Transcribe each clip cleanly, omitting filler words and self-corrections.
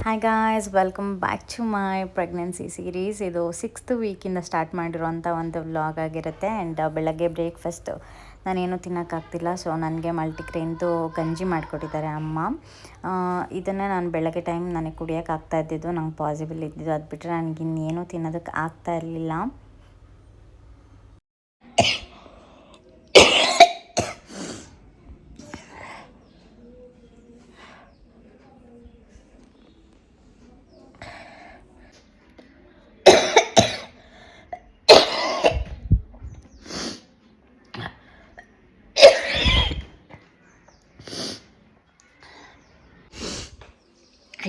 Hi guys, welcome back to my pregnancy series. ಇದು 6th ವೀಕಿಂದ start ಮಾಡಿರುವಂಥ ಒಂದು vlog ಆಗಿರುತ್ತೆ. ಆ್ಯಂಡ್ ಬೆಳಗ್ಗೆ ಬ್ರೇಕ್ಫಾಸ್ಟು ನಾನೇನು ತಿನ್ನೋಕ್ಕಾಗ್ತಿಲ್ಲ. ಸೊ ನನಗೆ ಮಲ್ಟಿಗ್ರೇನ್ದು ಗಂಜಿ ಮಾಡಿಕೊಟ್ಟಿದ್ದಾರೆ ಅಮ್ಮ. ಇದನ್ನೇ ನಾನು ಬೆಳಗ್ಗೆ ಟೈಮ್ ನನಗೆ ಕುಡಿಯೋಕ್ಕಾಗ್ತಾ ಇದ್ದಿದ್ದು, ನಂಗೆ ಪಾಸಿಬಲ್ ಇದ್ದಿದ್ದು. ಅದು ಬಿಟ್ಟರೆ ನನಗೆ ಇನ್ನೇನು ತಿನ್ನೋದಕ್ಕೆ ಆಗ್ತಾ ಇರಲಿಲ್ಲ.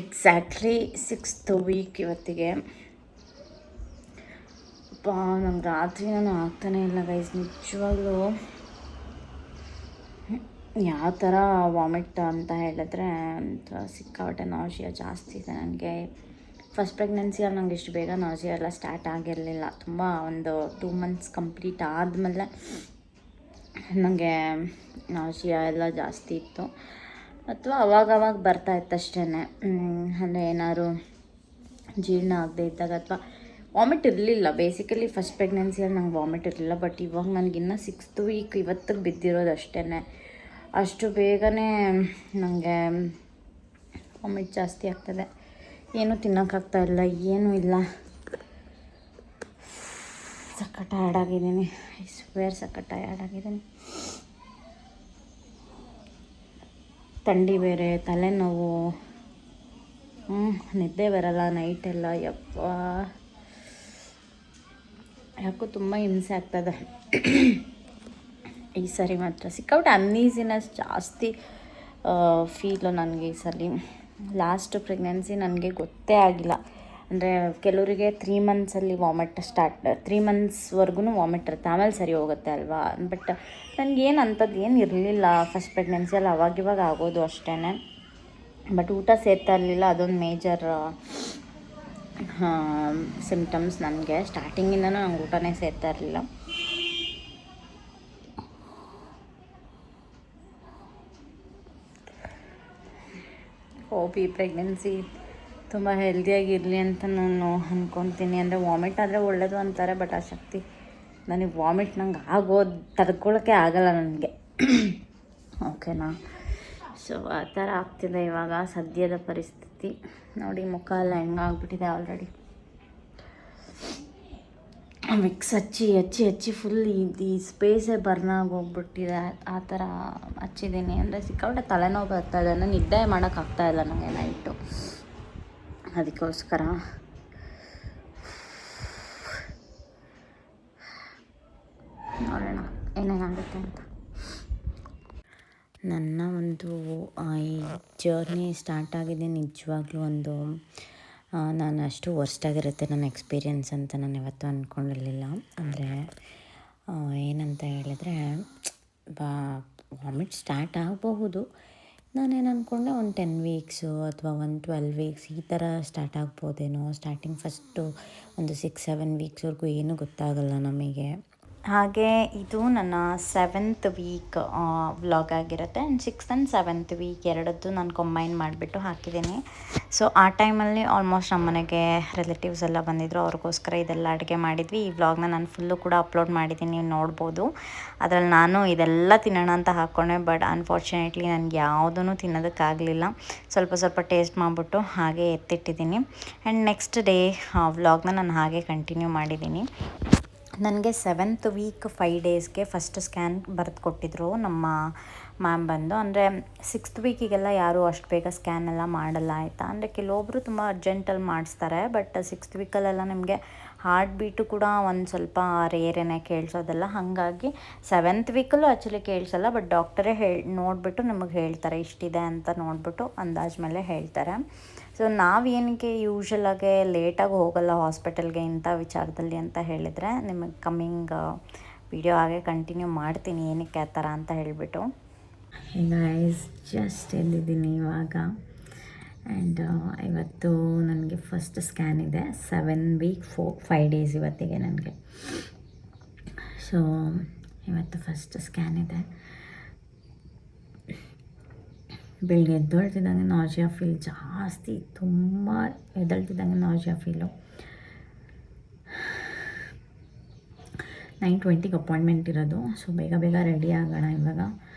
ಎಕ್ಸಾಕ್ಟ್ಲಿ 6th ವೀಕ್ ಇವತ್ತಿಗೆ. ನಂಗೆ ರಾತ್ರಿ ನಾನು ಆಗ್ತಾನೇ ಇಲ್ಲ ಗೈಸ್. ನಿಜವಾಗ್ಲೂ ಯಾವ ಥರ ವಾಮಿಟ್ ಅಂತ ಹೇಳಿದ್ರೆ ಸಿಕ್ಕಾಪಟ್ಟೆ ನಾಸಿಯಾ ಜಾಸ್ತಿ ಇದೆ ನನಗೆ. ಫಸ್ಟ್ ಪ್ರೆಗ್ನೆನ್ಸಿಯಲ್ಲಿ ನಂಗೆ ಇಷ್ಟು ಬೇಗ ನಾಸಿಯಾ ಎಲ್ಲ ಸ್ಟಾರ್ಟ್ ಆಗಿರಲಿಲ್ಲ. ತುಂಬ ಒಂದು 2 months ಕಂಪ್ಲೀಟ್ ಆದಮೇಲೆ ನನಗೆ ನಾಸಿಯಾ ಎಲ್ಲ ಜಾಸ್ತಿ ಇತ್ತು, ಅಥವಾ ಅವಾಗವಾಗ ಬರ್ತಾಯಿತ್ತು ಅಷ್ಟೇ. ಅಂದರೆ ಏನಾದ್ರು ಜೀರ್ಣ ಆಗದೆ ಇದ್ದಾಗ, ಅಥವಾ ವಾಮಿಟ್ ಇರಲಿಲ್ಲ. ಬೇಸಿಕಲಿ ಫಸ್ಟ್ ಪ್ರೆಗ್ನೆನ್ಸಿಯಲ್ಲಿ ನಂಗೆ ವಾಮಿಟ್ ಇರಲಿಲ್ಲ. ಬಟ್ ಇವಾಗ ನನಗಿನ್ನೂ 6th ವೀಕ್ ಇವತ್ತಿಗೆ ಬಿದ್ದಿರೋದು ಅಷ್ಟೇ. ಅಷ್ಟು ಬೇಗನೆ ನನಗೆ ವಾಮಿಟ್ ಜಾಸ್ತಿ ಆಗ್ತದೆ. ಏನೂ ತಿನ್ನೋಕ್ಕಾಗ್ತಾಯಿಲ್ಲ, ಏನೂ ಇಲ್ಲ. ಸಖತ್ ಟಯರ್ಡ್ ಆಗಿದ್ದೀನಿ. ಐ ಸ್ವೇರ್ ಸಖತ್ ಟಯರ್ಡ್ ಆಗಿದ್ದೀನಿ. ಥಂಡಿ ಬೇರೆ, ತಲೆನೋವು, ನಿದ್ದೆ ಬರಲ್ಲ ನೈಟೆಲ್ಲ. ಯಾಕೋ ತುಂಬ ಹಿಂಸೆ ಆಗ್ತದೆ ಈ ಸರಿ. ಮಾತ್ರ ಸಿಕ್ಕಾಬಿಟ್ಟು ಅನ್ಈಸಿನೆಸ್ ಜಾಸ್ತಿ ಫೀಲು ನನಗೆ ಈ ಸಲ. ಲಾಸ್ಟ್ ಪ್ರೆಗ್ನೆನ್ಸಿ ನನಗೆ ಗೊತ್ತೇ ಆಗಿಲ್ಲ. ಅಂದರೆ ಕೆಲವರಿಗೆ 3 monthsಲ್ಲಿ ವಾಮಿಟ್ ಸ್ಟಾರ್ಟ್, 3 monthsವರೆಗೂ ವಾಮಿಟ್ ಇರುತ್ತೆ, ಆಮೇಲೆ ಸರಿ ಹೋಗುತ್ತೆ ಅಲ್ವಾ. ಬಟ್ ನನಗೇನು ಅಂಥದ್ದು ಏನು ಇರಲಿಲ್ಲ ಫಸ್ಟ್ ಪ್ರೆಗ್ನೆನ್ಸಿಯಲ್ಲಿ. ಅವಾಗಿವಾಗ ಆಗೋದು ಅಷ್ಟೇ. ಬಟ್ ಊಟ ಸೇರ್ತಾ ಇರಲಿಲ್ಲ, ಅದೊಂದು ಮೇಜರ್ ಸಿಮ್ಟಮ್ಸ್ ನನಗೆ. ಸ್ಟಾರ್ಟಿಂಗಿಂದನೂ ನಂಗೆ ಊಟನೇ ಸೇರ್ತಾ ಇರಲಿಲ್ಲ. ಹೋಪ್ ಈ ಪ್ರೆಗ್ನೆನ್ಸಿ ತುಂಬ ಹೆಲ್ದಿಯಾಗಿರಲಿ ಅಂತ ನಾನು ಅಂದ್ಕೊತೀನಿ. ಅಂದರೆ ವಾಮಿಟ್ ಆದರೆ ಒಳ್ಳೆಯದು ಅಂತಾರೆ, ಬಟ್ ಆ ಶಕ್ತಿ ನನಗೆ ವಾಮಿಟ್ ನಂಗೆ ಆಗೋದು ತಡ್ಕೊಳ್ಳೋಕ್ಕೆ ಆಗಲ್ಲ ನನಗೆ. ಓಕೆನಾ? ಸೊ ಆ ಥರ ಆಗ್ತಿದೆ ಇವಾಗ ಸದ್ಯದ ಪರಿಸ್ಥಿತಿ. ನೋಡಿ ಮುಖ ಎಲ್ಲ ಹೆಂಗಾಗ್ಬಿಟ್ಟಿದೆ ಆಲ್ರೆಡಿ. ಮಿಕ್ಸ್ ಹಚ್ಚಿ ಫುಲ್ ಈ ಸ್ಪೇಸೇ ಬರ್ನಾಗಿ ಹೋಗ್ಬಿಟ್ಟಿದೆ. ಆ ಥರ ಹಚ್ಚಿದ್ದೀನಿ. ಅಂದರೆ ಸಿಕ್ಕಾಪಟ್ಟೆ ತಲೆನೋವು ಬರ್ತಾಯಿದೆ. ನಾನು ನಿದ್ದೆ ಮಾಡೋಕ್ಕಾಗ್ತಾಯಿಲ್ಲ ನನಗೆ ನೈಟು. ಅದಕ್ಕೋಸ್ಕರ ನೋಡೋಣ ಏನೇನಾಗುತ್ತೆ ಅಂತ. ನನ್ನ ಒಂದು ಈ ಜರ್ನಿ ಸ್ಟಾರ್ಟ್ ಆಗಿದೆ ನಿಜವಾಗ್ಲೂ ಒಂದು ನಾನು ಅಷ್ಟು ವರ್ಸ್ಟಾಗಿರುತ್ತೆ ನನ್ನ ಎಕ್ಸ್ಪೀರಿಯೆನ್ಸ್ ಅಂತ ನಾನು ಯಾವತ್ತೂ ಅಂದ್ಕೊಂಡಿರಲಿಲ್ಲ. ಅಂದರೆ ಏನಂತ ಹೇಳಿದ್ರೆ, ವಾಮಿಟ್ ಸ್ಟಾರ್ಟ್ ಆಗಬಹುದು. ನಾನೇನು ಅಂದ್ಕೊಂಡೆ ಒಂದು 10 ವೀಕ್ಸು ಅಥವಾ ಒಂದು 12 ವೀಕ್ಸ್ ಈ ಥರ ಸ್ಟಾರ್ಟ್ ಆಗ್ಬೋದೇನೋ. ಸ್ಟಾರ್ಟಿಂಗ್ ಫಸ್ಟು ಒಂದು 6-7 ವೀಕ್ಸ್ವರೆಗೂ ಏನೂ ಗೊತ್ತಾಗಲ್ಲ ನಮಗೆ. ಹಾಗೆ ಇದು ನನ್ನ 7th ವೀಕ್ ವ್ಲಾಗ್ ಆಗಿರುತ್ತೆ. And 6th and 7th week ಎರಡದ್ದು ನಾನು ಕಂಬೈನ್ ಮಾಡಿಬಿಟ್ಟು ಹಾಕಿದ್ದೀನಿ. ಸೊ ಆ ಟೈಮಲ್ಲಿ ಆಲ್ಮೋಸ್ಟ್ ನಮ್ಮ ಮನೆಗೆ ರಿಲೇಟಿವ್ಸ್ ಎಲ್ಲ ಬಂದಿದ್ದರು. ಅವ್ರಿಗೋಸ್ಕರ ಇದೆಲ್ಲ ಅಡುಗೆ ಮಾಡಿದ್ವಿ. ಈ ವ್ಲಾಗ್ನ ನಾನು ಫುಲ್ಲು ಕೂಡ ಅಪ್ಲೋಡ್ ಮಾಡಿದ್ದೀನಿ, ನೀವು ನೋಡ್ಬೋದು. ಅದರಲ್ಲಿ ನಾನು ಇದೆಲ್ಲ ತಿನ್ನೋಣ ಅಂತ ಹಾಕ್ಕೊಂಡೆ, ಬಟ್ ಅನ್ಫಾರ್ಚುನೇಟ್ಲಿ ನನಗೆ ಯಾವುದೂ ತಿನ್ನೋದಕ್ಕಾಗಲಿಲ್ಲ. ಸ್ವಲ್ಪ ಟೇಸ್ಟ್ ಮಾಡಿಬಿಟ್ಟು ಹಾಗೆ ಎತ್ತಿಟ್ಟಿದ್ದೀನಿ. ಆ್ಯಂಡ್ ನೆಕ್ಸ್ಟ್ ಡೇ ವ್ಲಾಗ್ನ ನಾನು ಹಾಗೆ ಕಂಟಿನ್ಯೂ ಮಾಡಿದ್ದೀನಿ. ನನಗೆ 7th ವೀಕ್ 5 ಡೇಸ್ಗೆ ಫಸ್ಟ್ ಸ್ಕ್ಯಾನ್ ಬರೆದು ಕೊಟ್ಟಿದ್ರು ನಮ್ಮ ಮ್ಯಾಮ್ ಬಂದು. ಅಂದರೆ 6th ವೀಕಿಗೆಲ್ಲ ಯಾರೂ ಅಷ್ಟು ಬೇಗ ಸ್ಕ್ಯಾನ್ ಎಲ್ಲ ಮಾಡಲ್ಲ, ಆಯಿತಾ. ಅಂದರೆ ಕೆಲವೊಬ್ಬರು ತುಂಬ ಅರ್ಜೆಂಟಲ್ಲಿ ಮಾಡಿಸ್ತಾರೆ. ಬಟ್ 6th ವೀಕಲ್ಲೆಲ್ಲ ನಿಮಗೆ ಹಾರ್ಟ್ ಬೀಟು ಕೂಡ ಒಂದು ಸ್ವಲ್ಪ ರೇರೇನೆ ಕೇಳಿಸೋದಲ್ಲ. ಹಾಗಾಗಿ 7th ವೀಕಲ್ಲೂ ಆ್ಯಕ್ಚುಲಿ ಕೇಳಿಸಲ್ಲ, ಬಟ್ ಡಾಕ್ಟರೇ ನೋಡಿಬಿಟ್ಟು ನಿಮಗೆ ಹೇಳ್ತಾರೆ ಇಷ್ಟಿದೆ ಅಂತ ನೋಡಿಬಿಟ್ಟು ಅಂದಾಜು ಮೇಲೆ ಹೇಳ್ತಾರೆ. ಸೊ ನಾವೇನಕ್ಕೆ ಯೂಶ್ವಲಾಗೆ ಲೇಟಾಗಿ ಹೋಗಲ್ಲ ಹಾಸ್ಪಿಟಲ್ಗೆ ಇಂಥ ವಿಚಾರದಲ್ಲಿ ಅಂತ ಹೇಳಿದರೆ, ನಿಮಗೆ ಕಮ್ಮಿಂಗ್ ವಿಡಿಯೋ ಹಾಗೆ ಕಂಟಿನ್ಯೂ ಮಾಡ್ತೀನಿ ಏನಕ್ಕೆ ಆ ಥರ ಅಂತ ಹೇಳಿಬಿಟ್ಟು. ಗೈಸ್ ಜಸ್ಟ್ ಎಲ್ಲಿದ್ದೀನಿ ಇವಾಗ. ಆ್ಯಂಡ್ ಇವತ್ತು ನನಗೆ ಫಸ್ಟ್ ಸ್ಕ್ಯಾನ್ ಇದೆ. 7 ವೀಕ್ 5 ಡೇಸ್ ಇವತ್ತಿಗೆ ನನಗೆ. ಸೊ ಇವತ್ತು ಫಸ್ಟ್ ಸ್ಕ್ಯಾನ್ ಇದೆ. ಬೆಳಗ್ಗೆ ಎದ್ದೇಳ್ತಿದ್ದಂಗೆ ನಾಜಿಯಾ ಫೀಲ್ ಜಾಸ್ತಿ, ತುಂಬ ಎದ್ದೇಳ್ತಿದ್ದಂಗೆ ನಾಜಿಯಾ ಫೀಲು. 9:20ಗೆ ಅಪಾಯಿಂಟ್ಮೆಂಟ್ ಇರೋದು. ಸೊ ಬೇಗ ಬೇಗ ರೆಡಿ ಆಗೋಣ. ಇವಾಗ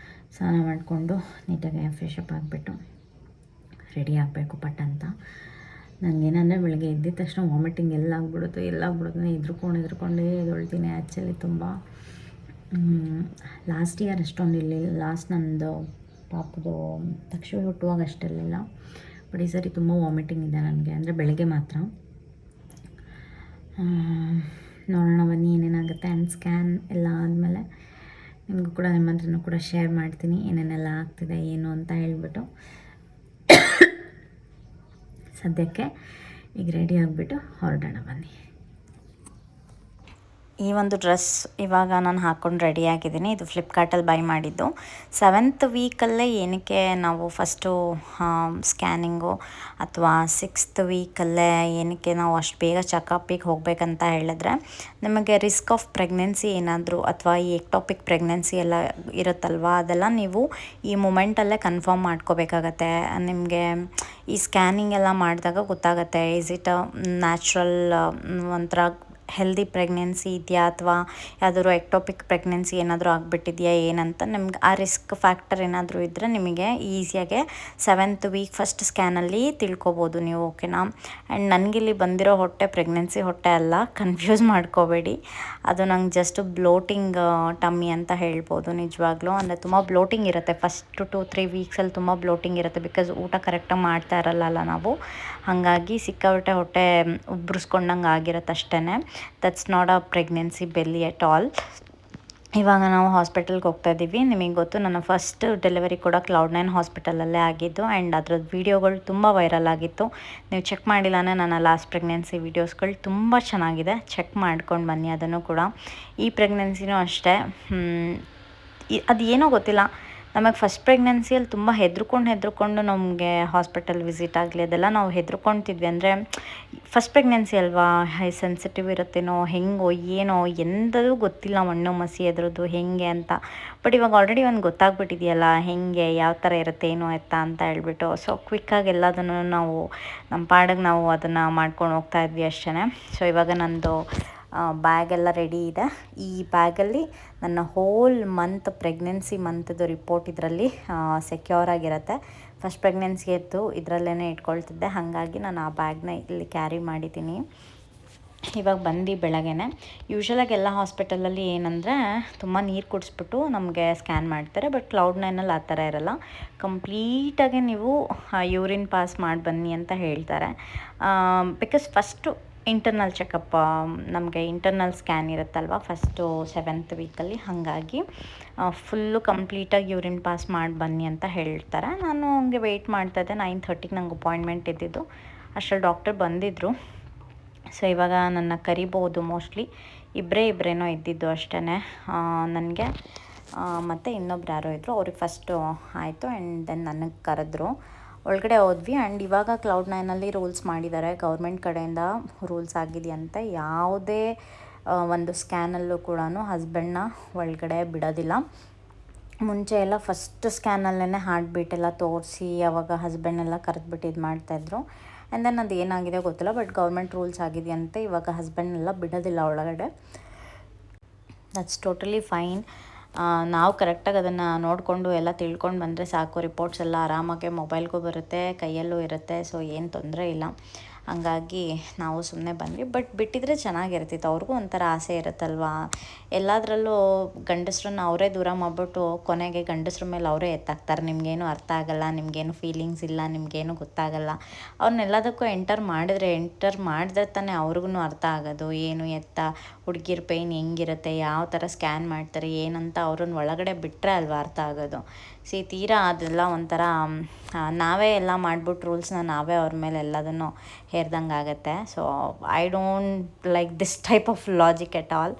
ಸ್ನಾನ ಮಾಡಿಕೊಂಡು ನೀಟಾಗಿ ಫ್ರೆಶಪ್ ಆಗಿಬಿಟ್ಟು ರೆಡಿ ಆಗಬೇಕು ಪಟ್ ಅಂತ. ನನಗೇನಂದರೆ ಬೆಳಗ್ಗೆ ಎದ್ದಿದ ತಕ್ಷಣ ವಾಮಿಟಿಂಗ್ ಎಲ್ಲ ಆಗ್ಬಿಡುತ್ತೆ ಎದ್ರುಕೊಂಡೇ ಎದ್ದೇಳ್ತೀನಿ ಆ್ಯಕ್ಚುಲಿ ತುಂಬ. ಲಾಸ್ಟ್ ಇಯರ್ ಅಷ್ಟೊಂದು ಇರಲಿಲ್ಲ, ಲಾಸ್ಟ್ ನಂದು ಪಾಪದು ತಕ್ಷಣ ಹುಟ್ಟುವಾಗ ಅಷ್ಟಿರಲಿಲ್ಲ. ಬಟ್ ಈ ಸರಿ ತುಂಬ ವಾಮಿಟಿಂಗ್ ಇದೆ ನನಗೆ, ಅಂದರೆ ಬೆಳಗ್ಗೆ ಮಾತ್ರ. ನೋಡೋಣ ಬನ್ನಿ ಏನೇನಾಗುತ್ತೆ. ಆ್ಯಂಡ್ ಸ್ಕ್ಯಾನ್ ಎಲ್ಲ ಆದಮೇಲೆ ನಿಮಗೂ ಕೂಡ ನಿಮ್ಮ ಹತ್ರನೂ ಕೂಡ ಶೇರ್ ಮಾಡ್ತೀನಿ ಏನೇನೆಲ್ಲ ಆಗ್ತಿದೆ ಏನು ಅಂತ ಹೇಳಿಬಿಟ್ಟು. ಸದ್ಯಕ್ಕೆ ಈಗ ರೆಡಿ ಆಗಿಬಿಟ್ಟು ಹೊರಡೋಣ ಬನ್ನಿ. ಈ ಒಂದು ಡ್ರೆಸ್ ಇವಾಗ ನಾನು ಹಾಕ್ಕೊಂಡು ರೆಡಿಯಾಗಿದ್ದೀನಿ. ಇದು ಫ್ಲಿಪ್ಕಾರ್ಟಲ್ಲಿ ಬೈ ಮಾಡಿದ್ದು. 7th ವೀಕಲ್ಲೇ ಏನಕ್ಕೆ ನಾವು ಫಸ್ಟು ಸ್ಕ್ಯಾನಿಂಗು ಅಥವಾ 6th ವೀಕಲ್ಲೇ ಏನಕ್ಕೆ ನಾವು ಅಷ್ಟು ಬೇಗ ಚೆಕಪ್ಪಿಗೆ ಹೋಗಬೇಕಂತ ಹೇಳಿದ್ರೆ, ನಮಗೆ ರಿಸ್ಕ್ ಆಫ್ ಪ್ರೆಗ್ನೆನ್ಸಿ ಏನಾದರೂ ಅಥವಾ ಈ ಎಕ್ಟೋಪಿಕ್ ಪ್ರೆಗ್ನೆನ್ಸಿ ಎಲ್ಲ ಇರುತ್ತಲ್ವ, ಅದೆಲ್ಲ ನೀವು ಈ ಮೂಮೆಂಟಲ್ಲೇ ಕನ್ಫರ್ಮ್ ಮಾಡ್ಕೋಬೇಕಾಗತ್ತೆ. ನಿಮಗೆ ಈ ಸ್ಕ್ಯಾನಿಂಗ್ ಎಲ್ಲ ಮಾಡಿದಾಗ ಗೊತ್ತಾಗುತ್ತೆ, ಈಸ್ ಇಟ್ ನ್ಯಾಚುರಲ್ ಒಂಥರ ಹೆಲ್ದಿ ಪ್ರೆಗ್ನೆನ್ಸಿ ಇದೆಯಾ ಅಥವಾ ಯಾವುದಾದ್ರು ಎಕ್ಟೋಪಿಕ್ ಪ್ರೆಗ್ನೆನ್ಸಿ ಏನಾದರೂ ಆಗಿಬಿಟ್ಟಿದೆಯಾ ಏನಂತ. ನಿಮ್ಗೆ ಆ ರಿಸ್ಕ್ ಫ್ಯಾಕ್ಟರ್ ಏನಾದರೂ ಇದ್ದರೆ ನಿಮಗೆ ಈಸಿಯಾಗೆ 7th ವೀಕ್ ಫಸ್ಟ್ ಸ್ಕ್ಯಾನಲ್ಲಿ ತಿಳ್ಕೊಬೋದು ನೀವು, ಓಕೆನಾ. ಆ್ಯಂಡ್ ನನಗಿಲ್ಲಿ ಬಂದಿರೋ ಹೊಟ್ಟೆ ಪ್ರೆಗ್ನೆನ್ಸಿ ಹೊಟ್ಟೆ ಅಲ್ಲ, ಕನ್ಫ್ಯೂಸ್ ಮಾಡ್ಕೋಬೇಡಿ. ಅದು ನಂಗೆ ಜಸ್ಟ್ ಬ್ಲೋಟಿಂಗ್ ಟಮ್ಮಿ ಅಂತ ಹೇಳ್ಬೋದು ನಿಜವಾಗ್ಲೂ. ಅಂದರೆ ತುಂಬ ಬ್ಲೋಟಿಂಗ್ ಇರುತ್ತೆ ಫಸ್ಟ್ 2-3 ವೀಕ್ಸಲ್ಲಿ, ತುಂಬ ಬ್ಲೋಟಿಂಗ್ ಇರುತ್ತೆ. ಬಿಕಾಸ್ ಊಟ ಕರೆಕ್ಟಾಗಿ ಮಾಡ್ತಾ ಇರಲ್ಲ ನಾವು, ಹಾಗಾಗಿ ಸಿಕ್ಕಾಪಟ್ಟೆ ಹೊಟ್ಟೆ ಉಬ್ರಿಸ್ಕೊಂಡಂಗೆ ಆಗಿರುತ್ತೆ ಅಷ್ಟೇ. That's not a pregnancy belly at all. ಇವಾಗ ನಾವು ಹಾಸ್ಪಿಟಲ್ಗೆ ಹೋಗ್ತಾ ಇದ್ದೀವಿ. ನಿಮಗೆ ಗೊತ್ತು, ನನ್ನ ಫಸ್ಟ್ ಡೆಲಿವರಿ ಕೂಡ Cloud9 ಹಾಸ್ಪಿಟಲಲ್ಲೇ ಆಗಿದ್ದು. ಆ್ಯಂಡ್ ಅದ್ರದ್ದು ವೀಡಿಯೋಗಳು ತುಂಬ ವೈರಲ್ ಆಗಿತ್ತು. ನೀವು ಚೆಕ್ ಮಾಡಿಲ್ಲಾನೆ ನನ್ನ ಲಾಸ್ಟ್ ಪ್ರೆಗ್ನೆನ್ಸಿ ವೀಡಿಯೋಸ್ಗಳು ತುಂಬ ಚೆನ್ನಾಗಿದೆ, ಚೆಕ್ ಮಾಡ್ಕೊಂಡು ಬನ್ನಿ ಅದನ್ನು ಕೂಡ. ಈ ಪ್ರೆಗ್ನೆನ್ಸಿನೂ ಅಷ್ಟೇ, ಅದು ಏನೋ ಗೊತ್ತಿಲ್ಲ, ನಮಗೆ ಫಸ್ಟ್ ಪ್ರೆಗ್ನೆನ್ಸಿಯಲ್ಲಿ ತುಂಬ ಹೆದ್ರುಕೊಂಡು ನಮಗೆ ಹಾಸ್ಪಿಟಲ್ ವಿಸಿಟ್ ಆಗಲಿ ಅದೆಲ್ಲ ನಾವು ಹೆದ್ರುಕೊಳ್ತಿದ್ವಿ. ಅಂದರೆ ಫಸ್ಟ್ ಪ್ರೆಗ್ನೆನ್ಸಿ ಅಲ್ವಾ, ಹೈ ಸೆನ್ಸಿಟಿವ್ ಇರುತ್ತೇನೋ, ಹೆಂಗೋ ಏನೋ ಎಂಥದ್ದು ಗೊತ್ತಿಲ್ಲ, ಮಣ್ಣು ಮಸಿ ಅದ್ರದ್ದು ಹೆಂಗೆ ಅಂತ. ಬಟ್ ಇವಾಗ ಆಲ್ರೆಡಿ ಒಂದು ಗೊತ್ತಾಗ್ಬಿಟ್ಟಿದೆಯಲ್ಲ ಹೆಂಗೆ ಯಾವ ಥರ ಇರುತ್ತೆ ಏನು ಎತ್ತಾ ಅಂತ ಹೇಳ್ಬಿಟ್ಟು. ಸೊ ಕ್ವಿಕ್ಕಾಗಿ ಎಲ್ಲದನ್ನು ನಾವು ನಮ್ಮ ಪಾಡಿಗೆ ನಾವು ಅದನ್ನು ಮಾಡ್ಕೊಂಡು ಹೋಗ್ತಾ ಇದ್ವಿ ಅಷ್ಟೇ. ಸೊ ಇವಾಗ ನಂದು ಬ್ಯಾಗೆಲ್ಲ ರೆಡಿ ಇದೆ. ಈ ಬ್ಯಾಗಲ್ಲಿ ನನ್ನ ಹೋಲ್ ಮಂತ್ ಪ್ರೆಗ್ನೆನ್ಸಿ ಮಂತ್ದು ರಿಪೋರ್ಟ್ ಇದರಲ್ಲಿ ಸೆಕ್ಯೂರ್ ಆಗಿರುತ್ತೆ. ಫಸ್ಟ್ ಪ್ರೆಗ್ನೆನ್ಸಿ ಎದ್ದು ಇದರಲ್ಲೇ ಇಟ್ಕೊಳ್ತಿದ್ದೆ, ಹಾಗಾಗಿ ನಾನು ಆ ಬ್ಯಾಗ್ನ ಇಲ್ಲಿ ಕ್ಯಾರಿ ಮಾಡಿದ್ದೀನಿ. ಇವಾಗ ಬಂದು ಬೆಳಗ್ಗೆನೆ ಯೂಶ್ವಲಾಗಿ ಎಲ್ಲ ಹಾಸ್ಪಿಟಲಲ್ಲಿ ಏನಂದರೆ ತುಂಬ ನೀರು ಕುಡಿಸ್ಬಿಟ್ಟು ನಮಗೆ ಸ್ಕ್ಯಾನ್ ಮಾಡ್ತಾರೆ. ಬಟ್ Cloud9ಅಲ್ಲಿ ಆ ಥರ ಇರಲ್ಲ, ಕಂಪ್ಲೀಟಾಗಿ ನೀವು ಯೂರಿನ್ ಪಾಸ್ ಮಾಡಿ ಬನ್ನಿ ಅಂತ ಹೇಳ್ತಾರೆ. ಬಿಕಾಸ್ ಫಸ್ಟು ಇಂಟರ್ನಲ್ ಚೆಕಪ್, ನಮಗೆ ಇಂಟರ್ನಲ್ ಸ್ಕ್ಯಾನ್ ಇರುತ್ತಲ್ವ ಫಸ್ಟು 7th ವೀಕಲ್ಲಿ, ಹಾಗಾಗಿ ಫುಲ್ಲು ಕಂಪ್ಲೀಟಾಗಿ ಯೂರಿನ್ ಪಾಸ್ ಮಾಡಿ ಬನ್ನಿ ಅಂತ ಹೇಳ್ತಾರೆ. ನಾನು ಹಂಗೆ ವೆಯ್ಟ್ ಮಾಡ್ತಾಯಿದ್ದೆ. 9:30ಗೆ ನಂಗೆ ಅಪಾಯಿಂಟ್ಮೆಂಟ್ ಇದ್ದಿದ್ದು, ಅಷ್ಟರಲ್ಲಿ ಡಾಕ್ಟರ್ ಬಂದಿದ್ದರು. ಸೊ ಇವಾಗ ನನ್ನ ಕರಿಬೋದು, ಮೋಸ್ಟ್ಲಿ ಇಬ್ಬರೇನೋ ಇದ್ದಿದ್ದು ಅಷ್ಟೇ ನನಗೆ, ಮತ್ತು ಇನ್ನೊಬ್ರು ಯಾರೋ ಇದ್ದರು, ಅವ್ರಿಗೆ ಫಸ್ಟು ಆಯಿತು. ಆ್ಯಂಡ್ ದೆನ್ ನನಗೆ ಕರೆದ್ರು, ಒಳಗಡೆ ಹೋದ್ವಿ. ಆ್ಯಂಡ್ ಇವಾಗ Cloud9ಅಲ್ಲಿ ರೂಲ್ಸ್ ಮಾಡಿದ್ದಾರೆ, ಗೌರ್ಮೆಂಟ್ ಕಡೆಯಿಂದ ರೂಲ್ಸ್ ಆಗಿದೆಯಂತೆ. ಯಾವುದೇ ಒಂದು ಸ್ಕ್ಯಾನಲ್ಲೂ ಕೂಡ ಹಸ್ಬೆಂಡ್ನ ಒಳಗಡೆ ಬಿಡೋದಿಲ್ಲ. ಮುಂಚೆ ಎಲ್ಲ ಫಸ್ಟ್ ಸ್ಕ್ಯಾನಲ್ಲೇ ಹಾರ್ಟ್ ಬೀಟ್ ಎಲ್ಲ ತೋರಿಸಿ ಅವಾಗ ಹಸ್ಬೆಂಡ್ನೆಲ್ಲ ಕರೆದ್ಬಿಟ್ಟು ಇದು ಮಾಡ್ತಾಯಿದ್ರು. ಆ್ಯಂಡ್ ದೆನ್ ಅದು ಏನಾಗಿದೆ ಗೊತ್ತಿಲ್ಲ, ಬಟ್ ಗೌರ್ಮೆಂಟ್ ರೂಲ್ಸ್ ಆಗಿದೆಯಂತೆ. ಇವಾಗ ಹಸ್ಬೆಂಡ್ನೆಲ್ಲ ಬಿಡೋದಿಲ್ಲ ಒಳಗಡೆ. That's totally fine. ನಾವು ಕರೆಕ್ಟಾಗಿ ಅದನ್ನು ನೋಡಿಕೊಂಡು ಎಲ್ಲ ತಿಳ್ಕೊಂಡು ಬಂದರೆ ಸಾಕು. ರಿಪೋರ್ಟ್ಸ್ ಎಲ್ಲ ಆರಾಮಾಗೆ ಮೊಬೈಲ್ಗೂ ಬರುತ್ತೆ, ಕೈಯಲ್ಲೂ ಇರುತ್ತೆ. ಸೊ ಏನು ತೊಂದರೆ ಇಲ್ಲ, ಹಂಗಾಗಿ ನಾವು ಸುಮ್ಮನೆ ಬಂದ್ವಿ. ಬಟ್ ಬಿಟ್ಟಿದ್ರೆ ಚೆನ್ನಾಗಿರ್ತಿತ್ತು, ಅವ್ರಿಗೂ ಒಂಥರ ಆಸೆ ಇರುತ್ತಲ್ವ. ಎಲ್ಲದರಲ್ಲೂ ಗಂಡಸ್ರನ್ನ ಅವರೇ ದೂರ ಮಾಡಿಬಿಟ್ಟು ಕೊನೆಗೆ ಗಂಡಸ್ರ ಮೇಲೆ ಅವರೇ ಎತ್ತಾಕ್ತಾರೆ. ನಿಮಗೇನು ಅರ್ಥ ಆಗೋಲ್ಲ, ನಿಮಗೇನು ಫೀಲಿಂಗ್ಸ್ ಇಲ್ಲ, ನಿಮಗೇನು ಗೊತ್ತಾಗಲ್ಲ. ಅವ್ರನ್ನೆಲ್ಲದಕ್ಕೂ ಎಂಟರ್ ಮಾಡಿದ್ರೆ ತಾನೇ ಅವ್ರಿಗೂ ಅರ್ಥ ಆಗೋದು, ಏನು ಎತ್ತ ಹುಡುಗಿರ ಪೈನ್ ಹೆಂಗಿರುತ್ತೆ, ಯಾವ ಥರ ಸ್ಕ್ಯಾನ್ ಮಾಡ್ತಾರೆ ಏನಂತ ಅವ್ರನ್ನ ಒಳಗಡೆ ಬಿಟ್ಟರೆ ಅಲ್ವಾ ಅರ್ಥ ಆಗೋದು. ತೀರಾ ಅದೆಲ್ಲ ಒಂಥರ ನಾವೇ ಎಲ್ಲ ಮಾಡ್ಬಿಟ್ಟು ರೂಲ್ಸ್ನ ನಾವೇ ಅವ್ರ ಮೇಲೆ ಎಲ್ಲದನ್ನು ಹೇರ್ದಂಗೆ ಆಗುತ್ತೆ. So I don't like this type of logic at all.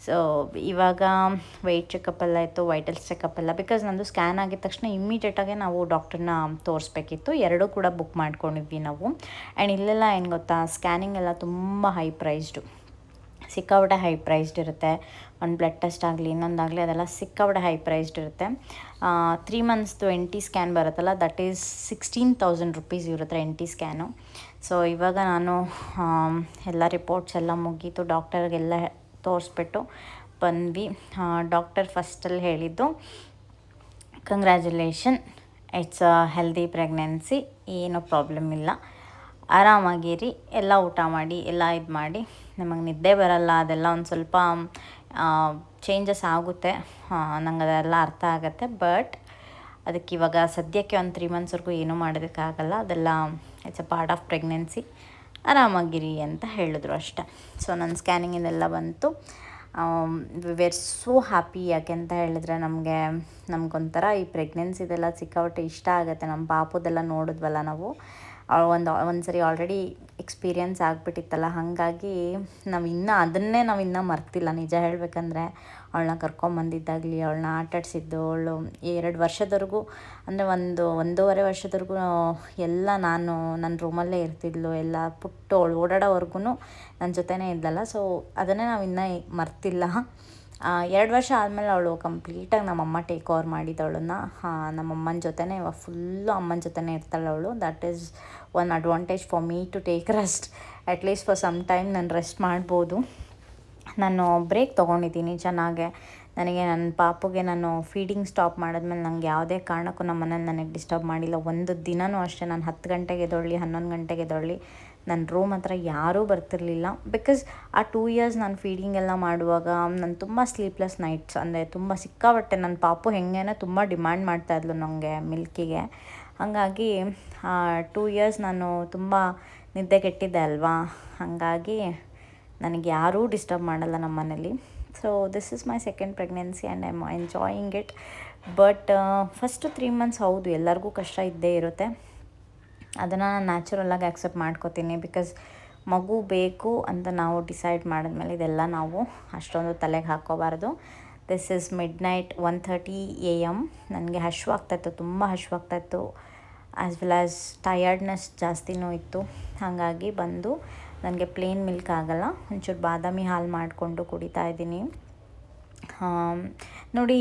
So ಇವಾಗ ವೆಯ್ಟ್ ಚೆಕಪ್ ಎಲ್ಲ ಇತ್ತು, ವೈಟಲ್ಸ್ ಚೆಕಪ್ ಎಲ್ಲ. ಬಿಕಾಸ್ ನಂದು ಸ್ಕ್ಯಾನ್ ಆಗಿದ ತಕ್ಷಣ ಇಮ್ಮಿಡಿಯೇಟಾಗೆ ನಾವು ಡಾಕ್ಟ್ರನ್ನ ತೋರಿಸ್ಬೇಕಿತ್ತು. ಎರಡೂ ಕೂಡ ಬುಕ್ ಮಾಡ್ಕೊಂಡಿದ್ವಿ ನಾವು. ಆ್ಯಂಡ್ ಇಲ್ಲೆಲ್ಲ ಏನು ಗೊತ್ತಾ, ಸ್ಕ್ಯಾನಿಂಗ್ ಎಲ್ಲ ತುಂಬ ಹೈ ಪ್ರೈಸ್ಡು. ಸಿಕ್ಕಾಪಟ್ಟೆ ಹೈ ಪ್ರೈಸ್ಡ್ ಇರುತ್ತೆ. ಒಂದು ಬ್ಲಡ್ ಟೆಸ್ಟ್ ಆಗಲಿ ಇನ್ನೊಂದಾಗಲಿ ಅದೆಲ್ಲ ಸಿಕ್ಕಾಪಟ್ಟೆ ಹೈ ಪ್ರೈಸ್ಡ್ ಇರುತ್ತೆ. 3 ಮಂತ್ಸ್ದು NT ಸ್ಕ್ಯಾನ್ ಬರುತ್ತಲ್ಲ, ದಟ್ ಈಸ್ 16,000 ರುಪೀಸ್ ಇರುತ್ತೆ NT ಸ್ಕ್ಯಾನು. ಸೊ ಇವಾಗ ನಾನು ಎಲ್ಲ ರಿಪೋರ್ಟ್ಸ್ ಎಲ್ಲ ಮುಗೀತು, ಡಾಕ್ಟರ್ಗೆಲ್ಲ ತೋರಿಸ್ಬಿಟ್ಟು ಬಂದ್ವಿ. ಡಾಕ್ಟರ್ ಫಸ್ಟಲ್ಲಿ ಹೇಳಿದ್ದು, congratulation, it's a healthy pregnancy, ಏನೂ ಪ್ರಾಬ್ಲಮ್ ಇಲ್ಲ, ಆರಾಮಾಗಿರಿ, ಎಲ್ಲ ಊಟ ಮಾಡಿ ಎಲ್ಲ ಇದು ಮಾಡಿ, ನಮಗೆ ನಿದ್ದೆ ಬರಲ್ಲ, ಅದೆಲ್ಲ ಒಂದು ಸ್ವಲ್ಪ ಚೇಂಜಸ್ ಆಗುತ್ತೆ, ನಂಗೆ ಅದೆಲ್ಲ ಅರ್ಥ ಆಗುತ್ತೆ. ಬಟ್ ಅದಕ್ಕೆ ಇವಾಗ ಸದ್ಯಕ್ಕೆ ಒಂದು 3 ಮಂತ್ಸ್ವರೆಗೂ ಏನೂ ಮಾಡೋದಕ್ಕಾಗಲ್ಲ, ಅದೆಲ್ಲ it's a part of pregnancy, ಆರಾಮಾಗಿರಿ ಅಂತ ಹೇಳಿದ್ರು ಅಷ್ಟೆ. ಸೊ ನನ್ನ ಸ್ಕ್ಯಾನಿಂಗಿಂದೆಲ್ಲ ಬಂತು. We were so happy. ಯಾಕೆ ಅಂತ ಹೇಳಿದ್ರೆ ನಮಗೊಂಥರ ಈ ಪ್ರೆಗ್ನೆನ್ಸಿದೆಲ್ಲ ಸಿಕ್ಕಾಪಟ್ಟೆ ಇಷ್ಟ ಆಗುತ್ತೆ. ನಮ್ಮ ಪಾಪುದೆಲ್ಲ ನೋಡಿದ್ವಲ್ಲ ನಾವು, ಒಂದು ಸರಿ ಆಲ್ರೆಡಿ ಎಕ್ಸ್ಪೀರಿಯನ್ಸ್ ಆಗಿಬಿಟ್ಟಿತ್ತಲ್ಲ, ಹಾಗಾಗಿ ಅದನ್ನೇ ನಾವು ಇನ್ನೂ ಮರ್ತಿಲ್ಲ. ನಿಜ ಹೇಳಬೇಕಂದ್ರೆ ಅವಳನ್ನ ಕರ್ಕೊಂಬಂದಿದ್ದಾಗಲಿ, ಅವಳನ್ನ ಆಟಾಡಿಸಿದ್ದು, ಅವಳು 2 ವರ್ಷದವರೆಗೂ ಅಂದರೆ 1.5 ವರ್ಷದವರೆಗೂ ಎಲ್ಲ ನನ್ನ ರೂಮಲ್ಲೇ ಇರ್ತಿದ್ಲು. ಎಲ್ಲ ಅವಳು ಓಡಾಡೋವರೆಗೂ ನನ್ನ ಜೊತೆನೇ ಇದ್ದಲ್ಲ. ಸೊ ಅದನ್ನೇ ನಾವು ಇನ್ನೂ ಮರ್ತಿಲ್ಲ. 2 ವರ್ಷ ಆದಮೇಲೆ ಅವಳು ಕಂಪ್ಲೀಟಾಗಿ ನಮ್ಮಮ್ಮ ಟೇಕ್ ಓವರ್ ಮಾಡಿದ್ದವಳನ್ನು. ನಮ್ಮಮ್ಮನ ಜೊತೆನೇ ಇವಾಗ ಫುಲ್ಲು ಅಮ್ಮನ ಜೊತೆನೇ ಇರ್ತಾಳೆ ಅವಳು. That is one advantage for me to take rest. At least for some time ನಾನು ರೆಸ್ಟ್ ಮಾಡ್ಬೋದು. ನಾನು ಬ್ರೇಕ್ ತೊಗೊಂಡಿದ್ದೀನಿ ಚೆನ್ನಾಗೆ. ನನ್ನ ಪಾಪುಗೆ ನಾನು ಫೀಡಿಂಗ್ ಸ್ಟಾಪ್ ಮಾಡಿದ್ಮೇಲೆ ನನಗೆ ಯಾವುದೇ ಕಾರಣಕ್ಕೂ ನಮ್ಮ ಮನೇಲಿ ನನಗೆ ಡಿಸ್ಟರ್ಬ್ ಮಾಡಿಲ್ಲ. ಒಂದು ದಿನವೂ ಅಷ್ಟೇ ನಾನು 10 ಗಂಟೆಗೆ ಎದ್ದೊಳ್ಳಿ 11 ಗಂಟೆಗೆ ಎದ್ದೊಳ್ಳಿ ನನ್ನ ರೂಮ್ ಹತ್ರ ಯಾರೂ ಬರ್ತಿರಲಿಲ್ಲ. ಬಿಕಾಸ್ ಆ 2 ಇಯರ್ಸ್ ನಾನು ಫೀಡಿಂಗ್ ಎಲ್ಲ ಮಾಡುವಾಗ ನಾನು ತುಂಬ ಸ್ಲೀಪ್ಲೆಸ್ ನೈಟ್ಸ್, ಅಂದರೆ ತುಂಬ ಸಿಕ್ಕಾಬಟ್ಟೆ ನನ್ನ ಪಾಪು ಹೆಂಗೇನೋ ತುಂಬ ಡಿಮ್ಯಾಂಡ್ ಮಾಡ್ತಾಯಿದ್ಲು ನನಗೆ ಮಿಲ್ಕಿಗೆ. ಹಾಗಾಗಿ 2 ಇಯರ್ಸ್ ನಾನು ತುಂಬ ನಿದ್ದೆ ಕೆಟ್ಟಿದ್ದೆ ಅಲ್ವಾ, ಹಾಗಾಗಿ ನನಗೆ ಯಾರೂ ಡಿಸ್ಟರ್ಬ್ ಮಾಡಲ್ಲ ನಮ್ಮ ಮನೇಲಿ. So this is my second pregnancy and I am enjoying it. But first 3 months ಹೌದು ಎಲ್ಲರಿಗೂ ಕಷ್ಟ ಇದ್ದೇ ಇರುತ್ತೆ. ಅದನ್ನು ನಾನು ನ್ಯಾಚುರಲಾಗಿ ಆ್ಯಕ್ಸೆಪ್ಟ್ ಮಾಡ್ಕೋತೀನಿ. ಬಿಕಾಸ್ ಮಗು ಬೇಕು ಅಂತ ನಾವು ಡಿಸೈಡ್ ಮಾಡಿದ್ಮೇಲೆ ಇದೆಲ್ಲ ನಾವು ಅಷ್ಟೊಂದು ತಲೆಗೆ ಹಾಕ್ಕೋಬಾರ್ದು. This is midnight 1:30 AM. ನನಗೆ ಹಶ್ವಾಗ್ತಾಯಿತ್ತು, ತುಂಬ ಹಶ್ವಾಗ್ತಾಯಿತ್ತು. ಆ್ಯಸ್ ವೆಲ್ ಆ್ಯಸ್ ಟಯರ್ಡ್ನೆಸ್ ಜಾಸ್ತಿನೂ ಇತ್ತು. ಹಾಗಾಗಿ ಬಂದು ನನಗೆ ಪ್ಲೇನ್ ಮಿಲ್ಕ್ ಆಗೋಲ್ಲ, ಒಂಚೂರು ಬಾದಾಮಿ ಹಾಲು ಮಾಡಿಕೊಂಡು ಕುಡಿತಾ ಇದ್ದೀನಿ. ನೋಡಿ,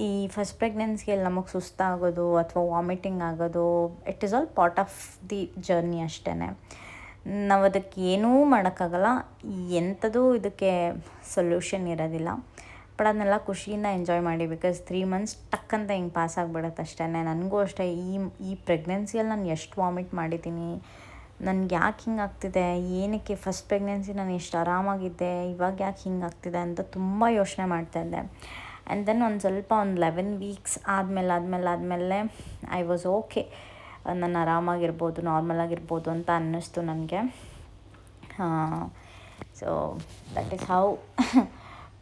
ಈ ಫಸ್ಟ್ ಪ್ರೆಗ್ನೆನ್ಸಿಯಲ್ಲಿ ನಮಗೆ ಸುಸ್ತಾಗೋದು ಅಥವಾ ವಾಮಿಟಿಂಗ್ ಆಗೋದು, it is all part of the journey ಅಷ್ಟೇ. ನಾವು ಅದಕ್ಕೆ ಏನೂ ಮಾಡೋಕ್ಕಾಗಲ್ಲ, ಎಂಥದೂ ಇದಕ್ಕೆ ಸೊಲ್ಯೂಷನ್ ಇರೋದಿಲ್ಲ. ಬಟ್ ಅದನ್ನೆಲ್ಲ ಖುಷಿಯಿಂದ ಎಂಜಾಯ್ ಮಾಡಿ. ಬಿಕಾಸ್ 3 ಮಂತ್ಸ್ ಟಕ್ಕಂತ ಹಿಂಗೆ ಪಾಸ್ ಆಗಿಬಿಡುತ್ತೆ ಅಷ್ಟೇ. ನನಗೂ ಅಷ್ಟೇ ಈ ಪ್ರೆಗ್ನೆನ್ಸಿಯಲ್ಲಿ ನಾನು ಎಷ್ಟು ವಾಮಿಟ್ ಮಾಡಿದ್ದೀನಿ, ನನಗೆ ಯಾಕೆ ಹಿಂಗೆ ಆಗ್ತಿದೆ, ಏನಕ್ಕೆ ಫಸ್ಟ್ ಪ್ರೆಗ್ನೆನ್ಸಿ ನಾನು ಎಷ್ಟು ಆರಾಮಾಗಿದ್ದೆ, ಇವಾಗ ಯಾಕೆ ಹಿಂಗೆ ಆಗ್ತಿದೆ ಅಂತ ತುಂಬ ಯೋಚನೆ ಮಾಡ್ತಾಯಿದ್ದೆ. ಆ್ಯಂಡ್ ದೆನ್ ಒಂದು 11 ವೀಕ್ಸ್ ಆದಮೇಲೆ ಐ ವಾಸ್ ಓಕೆ, ನಾನು ಆರಾಮಾಗಿರ್ಬೋದು, ನಾರ್ಮಲಾಗಿರ್ಬೋದು ಅಂತ ಅನ್ನಿಸ್ತು ನನಗೆ. So that is how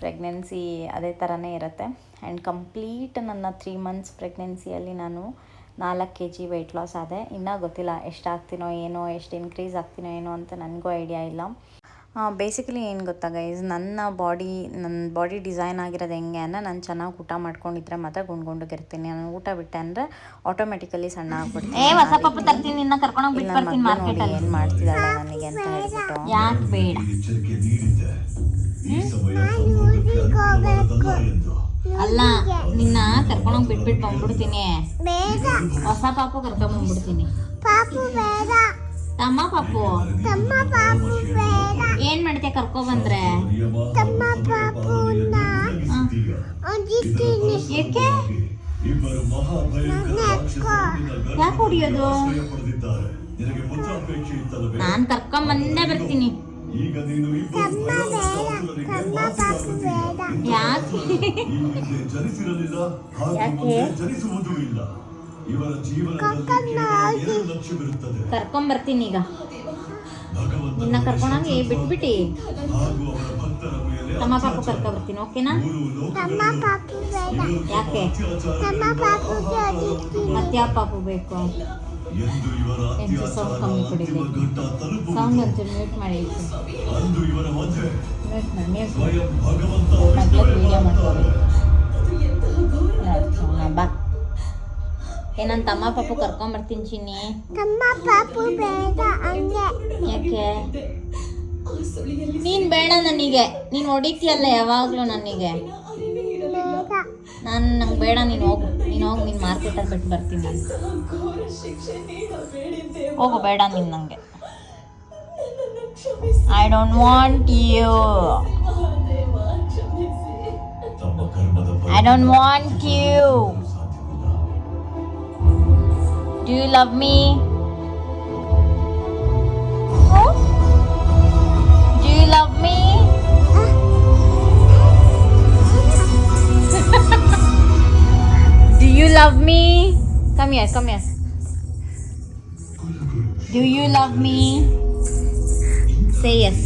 pregnancy ಅದೇ ಥರನೇ ಇರುತ್ತೆ. ಆ್ಯಂಡ್ ಕಂಪ್ಲೀಟ್ ನನ್ನ 3 ಮಂತ್ಸ್ ಪ್ರೆಗ್ನೆನ್ಸಿಯಲ್ಲಿ ನಾನು 4 kg ವೆಯ್ಟ್ ಲಾಸ್ ಆದೆ. ಇನ್ನೂ ಗೊತ್ತಿಲ್ಲ ಎಷ್ಟು ಆಗ್ತೀನೋ ಏನೋ, ಎಷ್ಟು ಇನ್ಕ್ರೀಸ್ ಆಗ್ತೀನೋ ಏನೋ ಅಂತ ನನಗೂ ಐಡಿಯಾ ಇಲ್ಲ. ಬೇಸಿಕಲಿ ಏನು ಗೊತ್ತಾ ಗೈಸ್, ನನ್ನ ಬಾಡಿ ಡಿಸೈನ್ ಆಗಿರೋದು ಹೆಂಗೆ ಅಂದರೆ, ನಾನು ಚೆನ್ನಾಗಿ ಊಟ ಮಾಡ್ಕೊಂಡಿದ್ರೆ ಮಾತ್ರ ಗುಂಡ್ಗುಂಡಿಗಿರ್ತೀನಿ. ನಾನು ಊಟ ಬಿಟ್ಟೆ ಅಂದರೆ ಆಟೋಮೆಟಿಕಲಿ ಸಣ್ಣ ಆಗ್ಬಿಡ್ತೀನಿ. ಏನು ಮಾಡ್ತಿದ್ದಾಳೆ ನನಗೆ ಅಂತ ಹೇಳ್ಬಿಟ್ಟು ಯಾಕೆ ಬೇಡ ಅಲ್ಲ, ನಿನ್ನ ಕರ್ಕೊಂಡೋಗಿ ಬಿಟ್ಬಿಟ್ಟು ಬಂದ್ಬಿಡ್ತೀನಿ. ಹೊಸ ಪಾಪು ಕರ್ಕೊಂಬಂದ್ಬಿಡ್ತೀನಿ. ತಮ್ಮ ಪಾಪು ಏನ್ ಮಾಡ್ತೀಯ ಕರ್ಕೊಬಂದ್ರೆ? ಯಾಕೆ ಹೊಡಿಯೋದು? ನಾನ್ ಕರ್ಕೊಂಬಂದೇ ಬರ್ತೀನಿ. ಯಾಕೆ ಕರ್ಕೊಂಬರ್ತೀನಿ ಈಗ. ನಿನ್ನ ಕರ್ಕೊಂಡಂಗೆ ಬಿಟ್ಬಿಟ್ಟು ತಮ್ಮ ಪಾಪು ಕರ್ಕೊಂಬರ್ತೀನಿ. ಓಕೆನಾ? ಯಾಕೆ ಮತ್ತೆ ಯಾವ ಪಾಪು ಬೇಕು? ಸೌಂಡ್ ಕಮ್ಮಿ ಕೊಡಿಲಿ. ಸೌಂಡ್ ಒಂಚೂರು ಮ್ಯೂಟ್ ಮಾಡಿ. ವಿಡಿಯೋ ಮಾಡ್ಕೊಳ್ಳಿ. ಬಾ, ಏನಂತ ತಮ್ಮ ಪಾಪು ಕರ್ಕೊಂಬರ್ತೀನಿ ಚಿನ್ನಿ. ತಮ್ಮ ಪಾಪು ಬೇಡ ಹಂಗೆ. ಯಾಕೆ ನೀನ್ ಬೇಡ ನನಗೆ, ನೀನು ಹೊಡಿತೀಯಲ್ಲ ಯಾವಾಗಲೂ ನನಗೆ. ನಂಗೆ ಬೇಡ, ನೀನು ಹೋಗು ನೀನು ಮಾರ್ಕೆಟಲ್ಲಿ ಬಿಟ್ಟು ಬರ್ತೀನಿ ನಾನು. ಹೋಗು, ಬೇಡ ನೀನು ನನಗೆ. I don't want you. I don't want you. Do you love me? Do you love me? Do you love me? Come here, come here. Do you love me? Say yes.